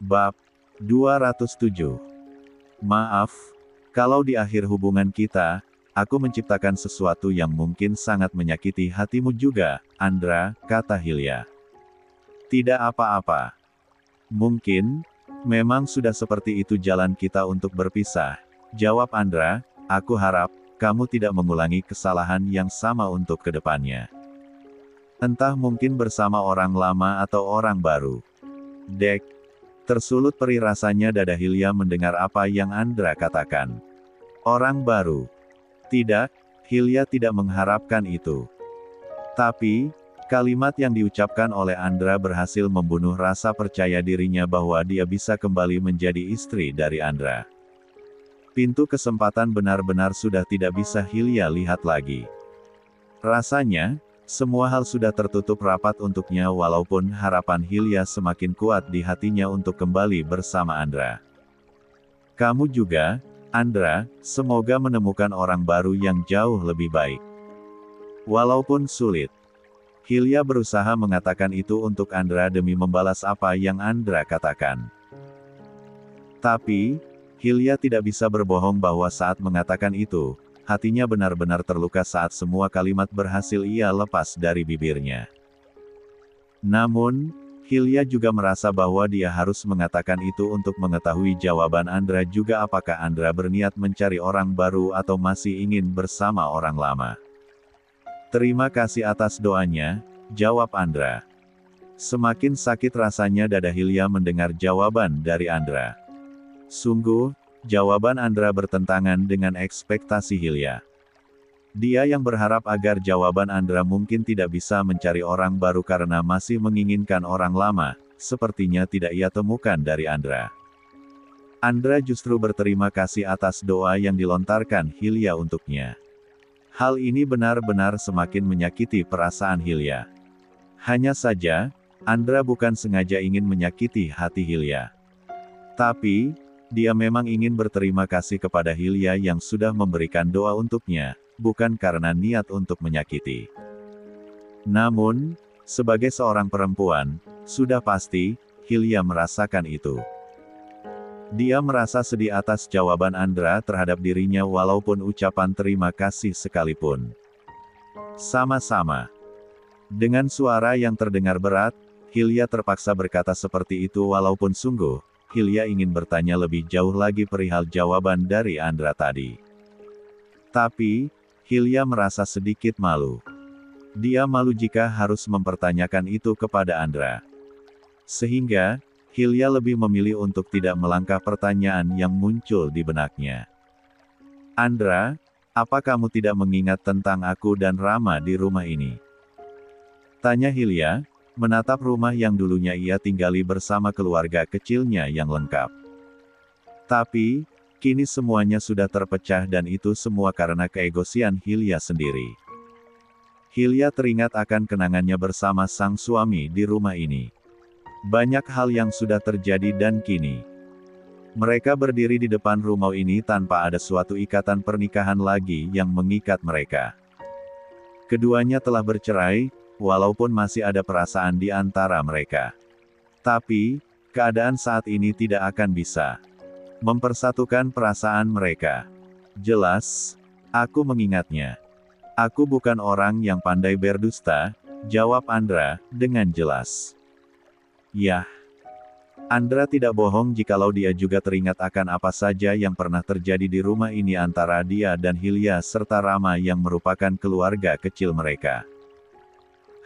Bab 207. Maaf, kalau di akhir hubungan kita, aku menciptakan sesuatu yang mungkin sangat menyakiti hatimu juga, Andra, kata Hilya. Tidak apa-apa. Mungkin, memang sudah seperti itu jalan kita untuk berpisah, jawab Andra. Aku harap, kamu tidak mengulangi kesalahan yang sama untuk kedepannya. Entah mungkin bersama orang lama atau orang baru. Dek. Tersulut perih rasanya dada Hilya mendengar apa yang Andra katakan. Orang baru. Tidak, Hilya tidak mengharapkan itu. Tapi, kalimat yang diucapkan oleh Andra berhasil membunuh rasa percaya dirinya bahwa dia bisa kembali menjadi istri dari Andra. Pintu kesempatan benar-benar sudah tidak bisa Hilya lihat lagi. Rasanya, semua hal sudah tertutup rapat untuknya walaupun harapan Hilya semakin kuat di hatinya untuk kembali bersama Andra. Kamu juga, Andra, semoga menemukan orang baru yang jauh lebih baik. Walaupun sulit. Hilya berusaha mengatakan itu untuk Andra demi membalas apa yang Andra katakan. Tapi, Hilya tidak bisa berbohong bahwa saat mengatakan itu, hatinya benar-benar terluka saat semua kalimat berhasil ia lepas dari bibirnya. Namun, Hilya juga merasa bahwa dia harus mengatakan itu untuk mengetahui jawaban Andra juga apakah Andra berniat mencari orang baru atau masih ingin bersama orang lama. Terima kasih atas doanya, jawab Andra. Semakin sakit rasanya dada Hilya mendengar jawaban dari Andra. Sungguh, jawaban Andra bertentangan dengan ekspektasi Hilya. Dia yang berharap agar jawaban Andra mungkin tidak bisa mencari orang baru karena masih menginginkan orang lama, sepertinya tidak ia temukan dari Andra. Andra justru berterima kasih atas doa yang dilontarkan Hilya untuknya. Hal ini benar-benar semakin menyakiti perasaan Hilya. Hanya saja, Andra bukan sengaja ingin menyakiti hati Hilya. Tapi, dia memang ingin berterima kasih kepada Hilya yang sudah memberikan doa untuknya, bukan karena niat untuk menyakiti. Namun, sebagai seorang perempuan, sudah pasti, Hilya merasakan itu. Dia merasa sedih atas jawaban Andra terhadap dirinya walaupun ucapan terima kasih sekalipun. Sama-sama. Dengan suara yang terdengar berat, Hilya terpaksa berkata seperti itu walaupun sungguh, Hilya ingin bertanya lebih jauh lagi perihal jawaban dari Andra tadi. Tapi, Hilya merasa sedikit malu. Dia malu jika harus mempertanyakan itu kepada Andra. Sehingga, Hilya lebih memilih untuk tidak melangkah pertanyaan yang muncul di benaknya. Andra, apa kamu tidak mengingat tentang aku dan Rama di rumah ini? Tanya Hilya, menatap rumah yang dulunya ia tinggali bersama keluarga kecilnya yang lengkap. Tapi, kini semuanya sudah terpecah dan itu semua karena keegosian Hilya sendiri. Hilya teringat akan kenangannya bersama sang suami di rumah ini. Banyak hal yang sudah terjadi dan kini, mereka berdiri di depan rumah ini tanpa ada suatu ikatan pernikahan lagi yang mengikat mereka. Keduanya telah bercerai, walaupun masih ada perasaan di antara mereka. Tapi, keadaan saat ini tidak akan bisa mempersatukan perasaan mereka. Jelas, aku mengingatnya. Aku bukan orang yang pandai berdusta, jawab Andra, dengan jelas. Yah. Andra tidak bohong jikalau dia juga teringat akan apa saja yang pernah terjadi di rumah ini antara dia dan Hilya serta Rama yang merupakan keluarga kecil mereka.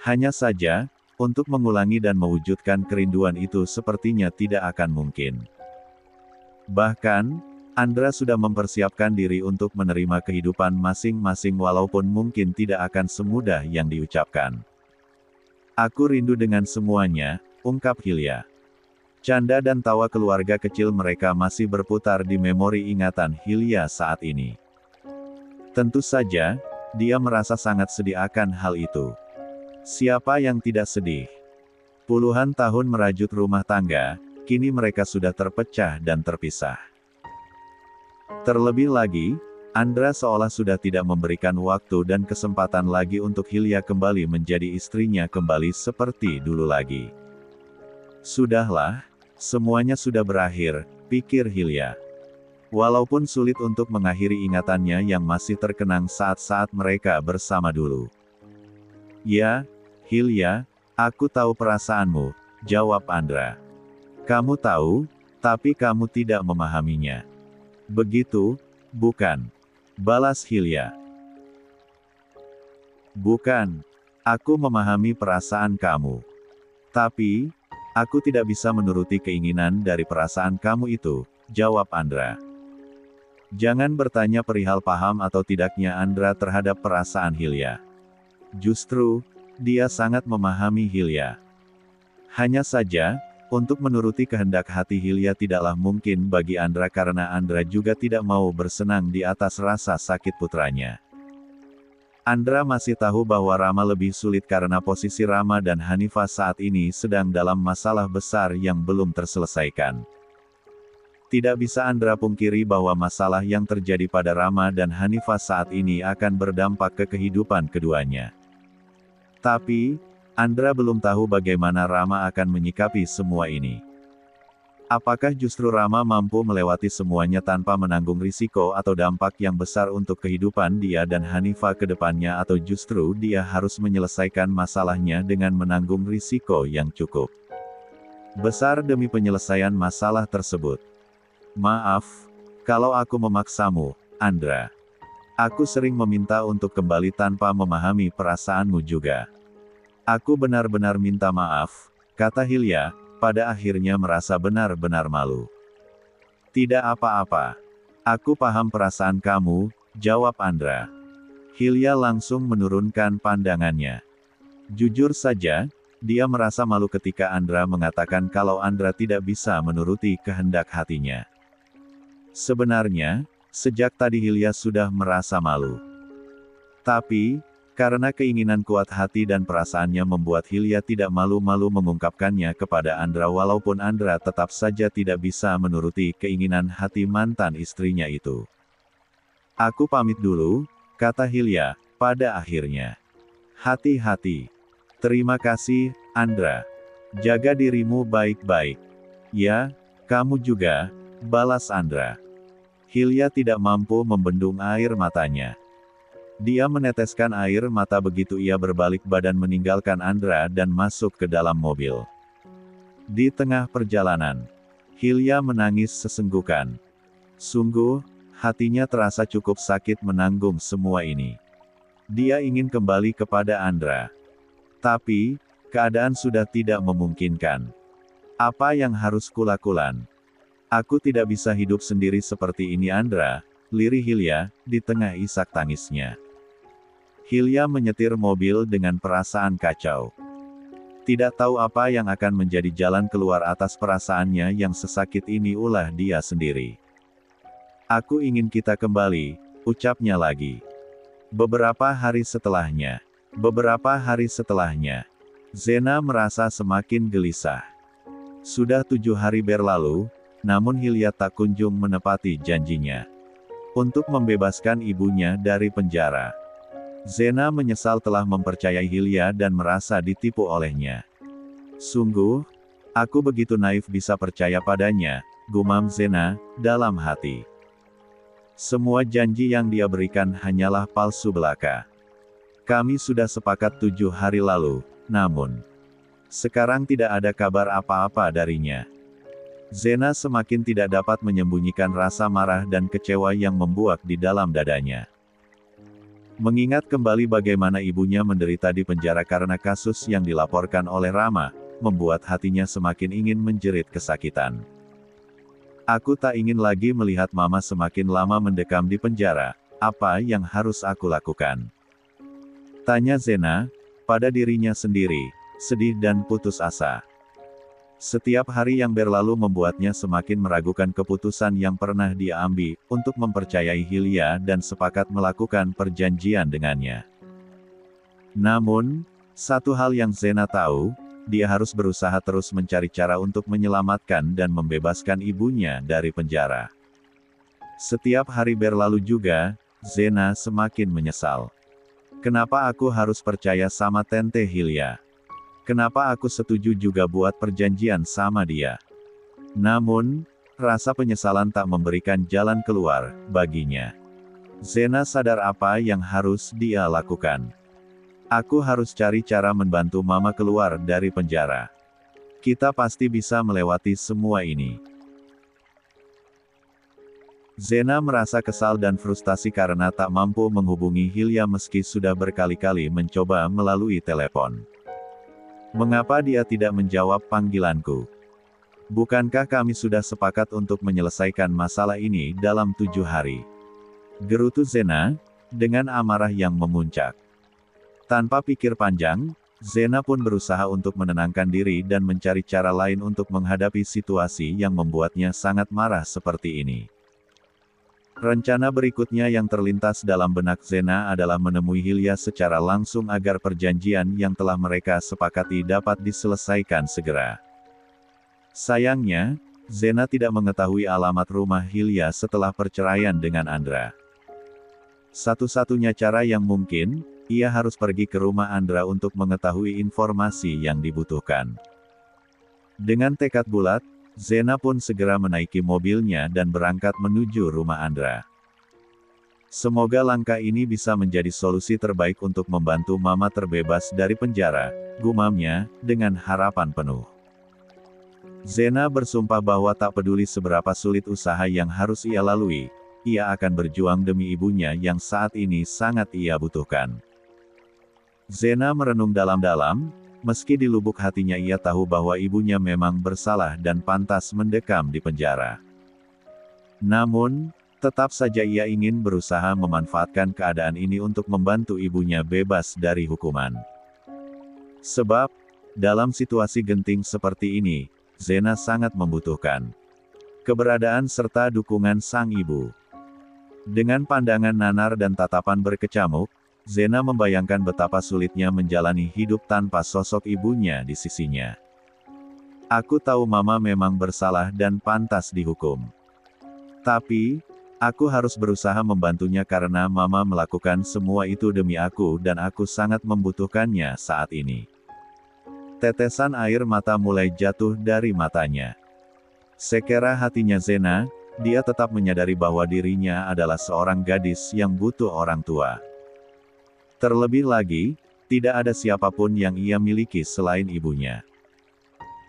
Hanya saja, untuk mengulangi dan mewujudkan kerinduan itu sepertinya tidak akan mungkin. Bahkan, Andra sudah mempersiapkan diri untuk menerima kehidupan masing-masing walaupun mungkin tidak akan semudah yang diucapkan. Aku rindu dengan semuanya, ungkap Hilya. Canda dan tawa keluarga kecil mereka masih berputar di memori ingatan Hilya saat ini. Tentu saja, dia merasa sangat sedih akan hal itu. Siapa yang tidak sedih? Puluhan tahun merajut rumah tangga, kini mereka sudah terpecah dan terpisah. Terlebih lagi, Andra seolah sudah tidak memberikan waktu dan kesempatan lagi untuk Hilya kembali menjadi istrinya kembali seperti dulu lagi. Sudahlah, Semuanya sudah berakhir, pikir Hilya. Walaupun sulit untuk mengakhiri ingatannya yang masih terkenang saat-saat mereka bersama dulu. Ya, Hilya, aku tahu perasaanmu, jawab Andra. Kamu tahu, tapi kamu tidak memahaminya. Begitu, bukan? Balas Hilya. Bukan. Aku memahami perasaan kamu. Tapi, aku tidak bisa menuruti keinginan dari perasaan kamu itu, jawab Andra. Jangan bertanya perihal paham atau tidaknya Andra terhadap perasaan Hilya. Justru, dia sangat memahami Hilya. Hanya saja, untuk menuruti kehendak hati Hilya tidaklah mungkin bagi Andra karena Andra juga tidak mau bersenang di atas rasa sakit putranya. Andra masih tahu bahwa Rama lebih sulit karena posisi Rama dan Hanifah saat ini sedang dalam masalah besar yang belum terselesaikan. Tidak bisa Andra pungkiri bahwa masalah yang terjadi pada Rama dan Hanifah saat ini akan berdampak ke kehidupan keduanya. Tapi, Andra belum tahu bagaimana Rama akan menyikapi semua ini. Apakah justru Rama mampu melewati semuanya tanpa menanggung risiko atau dampak yang besar untuk kehidupan dia dan Hanifah ke depannya atau justru dia harus menyelesaikan masalahnya dengan menanggung risiko yang cukup besar demi penyelesaian masalah tersebut. Maaf, kalau aku memaksamu, Andra. Aku sering meminta untuk kembali tanpa memahami perasaanmu juga. Aku benar-benar minta maaf, kata Hilya, pada akhirnya merasa benar-benar malu. Tidak apa-apa. Aku paham perasaan kamu, jawab Andra. Hilya langsung menurunkan pandangannya. Jujur saja, dia merasa malu ketika Andra mengatakan kalau Andra tidak bisa menuruti kehendak hatinya. Sebenarnya, sejak tadi Hilya sudah merasa malu. Tapi, karena keinginan kuat hati dan perasaannya membuat Hilya tidak malu-malu mengungkapkannya kepada Andra walaupun Andra tetap saja tidak bisa menuruti keinginan hati mantan istrinya itu. Aku pamit dulu, kata Hilya, pada akhirnya. Hati-hati. Terima kasih, Andra. Jaga dirimu baik-baik. Ya, kamu juga, balas Andra. Hilya tidak mampu membendung air matanya. Dia meneteskan air mata begitu ia berbalik badan meninggalkan Andra dan masuk ke dalam mobil. Di tengah perjalanan, Hilya menangis sesenggukan. Sungguh, hatinya terasa cukup sakit menanggung semua ini. Dia ingin kembali kepada Andra. Tapi, keadaan sudah tidak memungkinkan. Apa yang harus kulakukan? Aku tidak bisa hidup sendiri seperti ini Andra, lirih Hilya, di tengah isak tangisnya. Hilya menyetir mobil dengan perasaan kacau. Tidak tahu apa yang akan menjadi jalan keluar atas perasaannya yang sesakit ini ulah dia sendiri. Aku ingin kita kembali, ucapnya lagi. Beberapa hari setelahnya, Zena merasa semakin gelisah. Sudah 7 hari berlalu, namun Hilya tak kunjung menepati janjinya untuk membebaskan ibunya dari penjara. Zena menyesal telah mempercayai Hilya dan merasa ditipu olehnya. Sungguh, aku begitu naif bisa percaya padanya, gumam Zena, dalam hati. Semua janji yang dia berikan hanyalah palsu belaka. Kami sudah sepakat 7 hari lalu, namun sekarang tidak ada kabar apa-apa darinya. Zena semakin tidak dapat menyembunyikan rasa marah dan kecewa yang membuak di dalam dadanya. Mengingat kembali bagaimana ibunya menderita di penjara karena kasus yang dilaporkan oleh Rama, membuat hatinya semakin ingin menjerit kesakitan. Aku tak ingin lagi melihat Mama semakin lama mendekam di penjara. Apa yang harus aku lakukan? Tanya Zena, pada dirinya sendiri, sedih dan putus asa. Setiap hari yang berlalu membuatnya semakin meragukan keputusan yang pernah dia ambil, untuk mempercayai Hilya dan sepakat melakukan perjanjian dengannya. Namun, satu hal yang Zena tahu, dia harus berusaha terus mencari cara untuk menyelamatkan dan membebaskan ibunya dari penjara. Setiap hari berlalu juga, Zena semakin menyesal. Kenapa aku harus percaya sama Tante Hilya? Kenapa aku setuju juga buat perjanjian sama dia? Namun, rasa penyesalan tak memberikan jalan keluar baginya. Zena sadar apa yang harus dia lakukan. Aku harus cari cara membantu Mama keluar dari penjara. Kita pasti bisa melewati semua ini. Zena merasa kesal dan frustasi karena tak mampu menghubungi Hilya meski sudah berkali-kali mencoba melalui telepon. Mengapa dia tidak menjawab panggilanku? Bukankah kami sudah sepakat untuk menyelesaikan masalah ini dalam 7 hari? Gerutu Zena, dengan amarah yang memuncak. Tanpa pikir panjang, Zena pun berusaha untuk menenangkan diri dan mencari cara lain untuk menghadapi situasi yang membuatnya sangat marah seperti ini. Rencana berikutnya yang terlintas dalam benak Zena adalah menemui Hilya secara langsung agar perjanjian yang telah mereka sepakati dapat diselesaikan segera. Sayangnya, Zena tidak mengetahui alamat rumah Hilya setelah perceraian dengan Andra. Satu-satunya cara yang mungkin, ia harus pergi ke rumah Andra untuk mengetahui informasi yang dibutuhkan. Dengan tekad bulat, Zena pun segera menaiki mobilnya dan berangkat menuju rumah Andra. Semoga langkah ini bisa menjadi solusi terbaik untuk membantu Mama terbebas dari penjara, gumamnya, dengan harapan penuh. Zena bersumpah bahwa tak peduli seberapa sulit usaha yang harus ia lalui, ia akan berjuang demi ibunya yang saat ini sangat ia butuhkan. Zena merenung dalam-dalam. Meski di lubuk hatinya ia tahu bahwa ibunya memang bersalah dan pantas mendekam di penjara. Namun, tetap saja ia ingin berusaha memanfaatkan keadaan ini untuk membantu ibunya bebas dari hukuman. Sebab, dalam situasi genting seperti ini, Zena sangat membutuhkan keberadaan serta dukungan sang ibu. Dengan pandangan nanar dan tatapan berkecamuk, Zena membayangkan betapa sulitnya menjalani hidup tanpa sosok ibunya di sisinya. Aku tahu Mama memang bersalah dan pantas dihukum. Tapi, aku harus berusaha membantunya karena Mama melakukan semua itu demi aku dan aku sangat membutuhkannya saat ini. Tetesan air mata mulai jatuh dari matanya. Sekera hatinya Zena, dia tetap menyadari bahwa dirinya adalah seorang gadis yang butuh orang tua. Terlebih lagi, tidak ada siapapun yang ia miliki selain ibunya.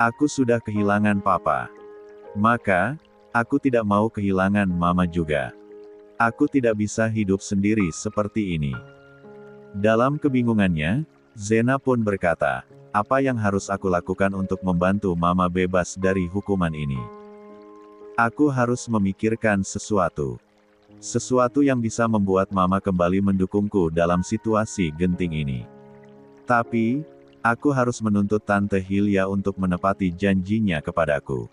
Aku sudah kehilangan Papa. Maka, aku tidak mau kehilangan Mama juga. Aku tidak bisa hidup sendiri seperti ini. Dalam kebingungannya, Zena pun berkata, apa yang harus aku lakukan untuk membantu Mama bebas dari hukuman ini? Aku harus memikirkan sesuatu. Sesuatu yang bisa membuat Mama kembali mendukungku dalam situasi genting ini. Tapi, aku harus menuntut Tante Hilya untuk menepati janjinya kepadaku.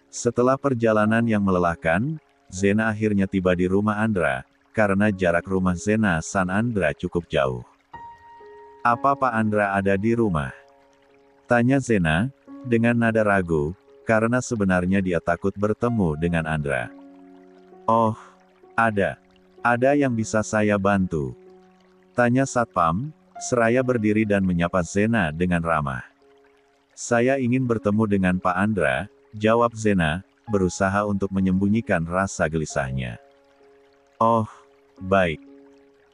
Setelah perjalanan yang melelahkan, Zena akhirnya tiba di rumah Andra, karena jarak rumah Zena dan Andra cukup jauh. Apa Pak Andra ada di rumah? Tanya Zena, dengan nada ragu, karena sebenarnya dia takut bertemu dengan Andra. Oh, ada yang bisa saya bantu? Tanya Satpam, seraya berdiri dan menyapa Zena dengan ramah. Saya ingin bertemu dengan Pak Andra, jawab Zena, berusaha untuk menyembunyikan rasa gelisahnya. Oh, baik.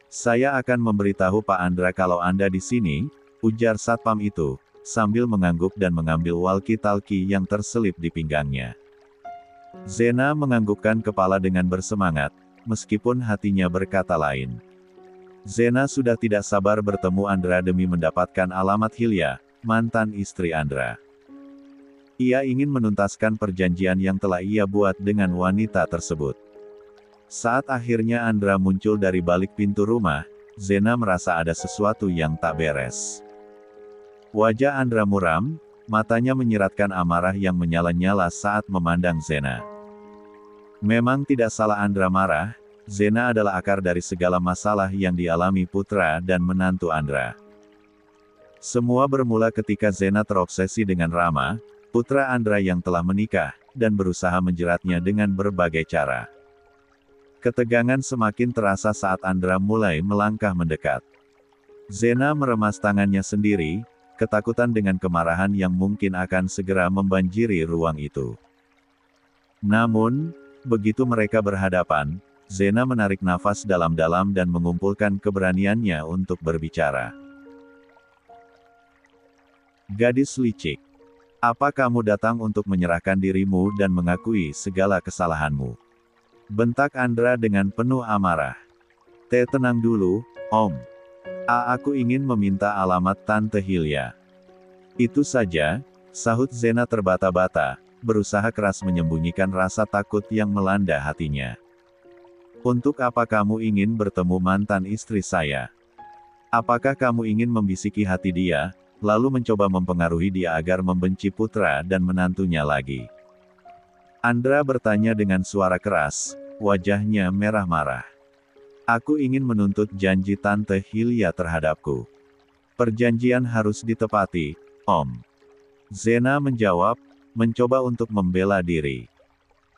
Saya akan memberitahu Pak Andra kalau Anda di sini, ujar Satpam itu, sambil mengangguk dan mengambil walkie-talkie yang terselip di pinggangnya. Zena menganggukkan kepala dengan bersemangat, meskipun hatinya berkata lain. Zena sudah tidak sabar bertemu Andra demi mendapatkan alamat Hilya, mantan istri Andra. Ia ingin menuntaskan perjanjian yang telah ia buat dengan wanita tersebut. Saat akhirnya Andra muncul dari balik pintu rumah, Zena merasa ada sesuatu yang tak beres. Wajah Andra muram, matanya menyiratkan amarah yang menyala-nyala saat memandang Zena. Memang tidak salah Andra marah, Zena adalah akar dari segala masalah yang dialami putra dan menantu Andra. Semua bermula ketika Zena terobsesi dengan Rama, putra Andra yang telah menikah, dan berusaha menjeratnya dengan berbagai cara. Ketegangan semakin terasa saat Andra mulai melangkah mendekat. Zena meremas tangannya sendiri, ketakutan dengan kemarahan yang mungkin akan segera membanjiri ruang itu. Namun, begitu mereka berhadapan, Zena menarik nafas dalam-dalam dan mengumpulkan keberaniannya untuk berbicara. Gadis licik. Apa kamu datang untuk menyerahkan dirimu dan mengakui segala kesalahanmu? Bentak Andra dengan penuh amarah. Tenang dulu, Om. Aku ingin meminta alamat Tante Hilya. Itu saja, sahut Zena terbata-bata, berusaha keras menyembunyikan rasa takut yang melanda hatinya. Untuk apa kamu ingin bertemu mantan istri saya? Apakah kamu ingin membisiki hati dia, lalu mencoba mempengaruhi dia agar membenci putra dan menantunya lagi? Andra bertanya dengan suara keras, wajahnya merah marah. Aku ingin menuntut janji Tante Hilya terhadapku. Perjanjian harus ditepati, Om. Zena menjawab, mencoba untuk membela diri.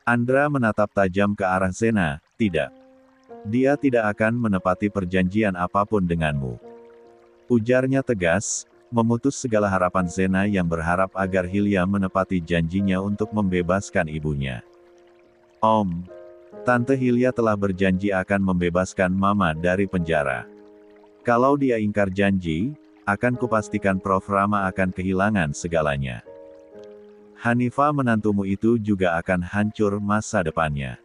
Andra menatap tajam ke arah Zena, tidak. Dia tidak akan menepati perjanjian apapun denganmu. Ujarnya tegas, memutus segala harapan Zena yang berharap agar Hilya menepati janjinya untuk membebaskan ibunya. Om. Tante Hilya telah berjanji akan membebaskan Mama dari penjara. Kalau dia ingkar janji, akan kupastikan Prof. Rama akan kehilangan segalanya. Hanifa menantumu itu juga akan hancur masa depannya.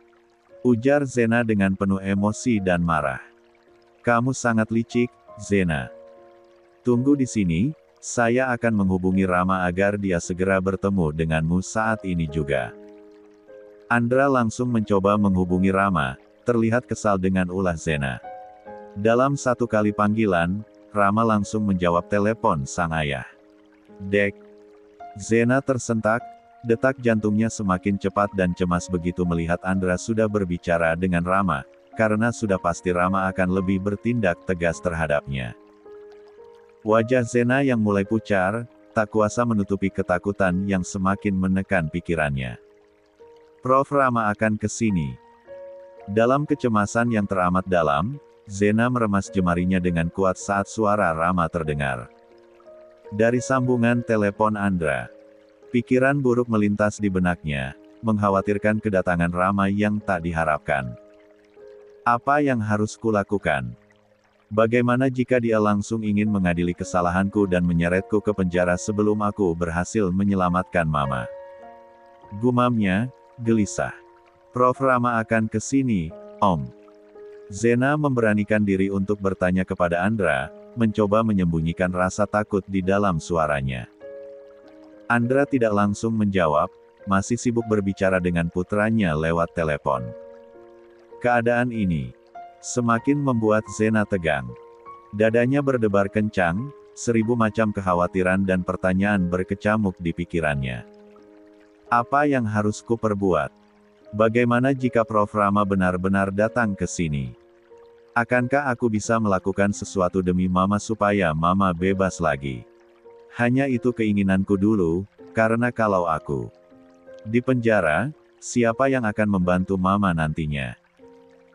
Ujar Zena dengan penuh emosi dan marah. Kamu sangat licik, Zena. Tunggu di sini, saya akan menghubungi Rama agar dia segera bertemu denganmu saat ini juga. Andra langsung mencoba menghubungi Rama, terlihat kesal dengan ulah Zena. Dalam satu kali panggilan, Rama langsung menjawab telepon sang ayah. Dek. Zena tersentak, detak jantungnya semakin cepat dan cemas begitu melihat Andra sudah berbicara dengan Rama, karena sudah pasti Rama akan lebih bertindak tegas terhadapnya. Wajah Zena yang mulai pucat, tak kuasa menutupi ketakutan yang semakin menekan pikirannya. Prof. Rama akan ke sini. Dalam kecemasan yang teramat dalam, Zena meremas jemarinya dengan kuat saat suara Rama terdengar. Dari sambungan telepon Andra. Pikiran buruk melintas di benaknya, mengkhawatirkan kedatangan Rama yang tak diharapkan. Apa yang harus kulakukan? Bagaimana jika dia langsung ingin mengadili kesalahanku dan menyeretku ke penjara sebelum aku berhasil menyelamatkan Mama? Gumamnya, gelisah. Prof. Rama akan ke sini, Om. Zena memberanikan diri untuk bertanya kepada Andra, mencoba menyembunyikan rasa takut di dalam suaranya. Andra tidak langsung menjawab, masih sibuk berbicara dengan putranya lewat telepon. Keadaan ini semakin membuat Zena tegang. Dadanya berdebar kencang, seribu macam kekhawatiran dan pertanyaan berkecamuk di pikirannya. Apa yang harus kuperbuat? Bagaimana jika Prof. Rama benar-benar datang ke sini? Akankah aku bisa melakukan sesuatu demi Mama supaya Mama bebas lagi? Hanya itu keinginanku dulu, karena kalau aku di penjara, siapa yang akan membantu Mama nantinya?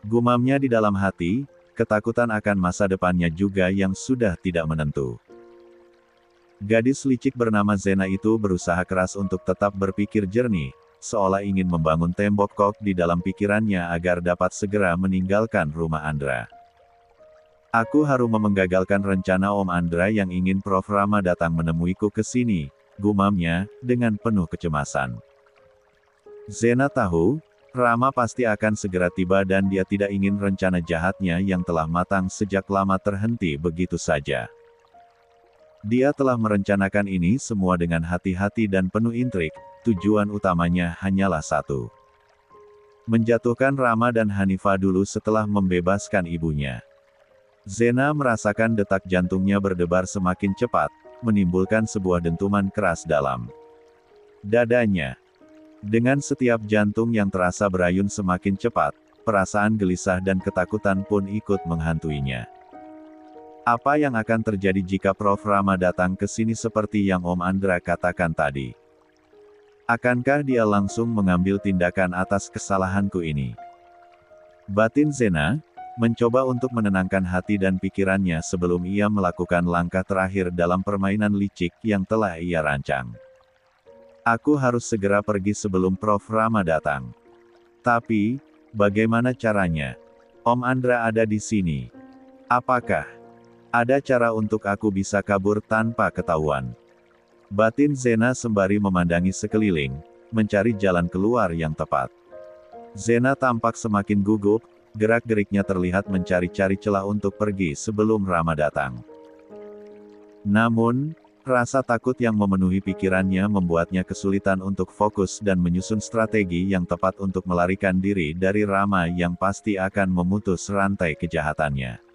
Gumamnya di dalam hati, ketakutan akan masa depannya juga yang sudah tidak menentu. Gadis licik bernama Zena itu berusaha keras untuk tetap berpikir jernih, seolah ingin membangun tembok kok di dalam pikirannya agar dapat segera meninggalkan rumah Andra. Aku harus menggagalkan rencana Om Andra yang ingin Prof. Rama datang menemuiku ke sini, gumamnya, dengan penuh kecemasan. Zena tahu, Rama pasti akan segera tiba dan dia tidak ingin rencana jahatnya yang telah matang sejak lama terhenti begitu saja. Dia telah merencanakan ini semua dengan hati-hati dan penuh intrik, tujuan utamanya hanyalah satu. Menjatuhkan Rama dan Hanifa dulu setelah membebaskan ibunya. Zena merasakan detak jantungnya berdebar semakin cepat, menimbulkan sebuah dentuman keras dalam dadanya. Dengan setiap jantung yang terasa berayun semakin cepat, perasaan gelisah dan ketakutan pun ikut menghantuinya. Apa yang akan terjadi jika Prof. Rama datang ke sini seperti yang Om Andra katakan tadi? Akankah dia langsung mengambil tindakan atas kesalahanku ini? Batin Zena mencoba untuk menenangkan hati dan pikirannya sebelum ia melakukan langkah terakhir dalam permainan licik yang telah ia rancang. Aku harus segera pergi sebelum Prof. Rama datang. Tapi, bagaimana caranya? Om Andra ada di sini. Apakah ada cara untuk aku bisa kabur tanpa ketahuan? Batin Zena sembari memandangi sekeliling, mencari jalan keluar yang tepat. Zena tampak semakin gugup, gerak-geriknya terlihat mencari-cari celah untuk pergi sebelum Rama datang. Namun, rasa takut yang memenuhi pikirannya membuatnya kesulitan untuk fokus dan menyusun strategi yang tepat untuk melarikan diri dari Rama yang pasti akan memutus rantai kejahatannya.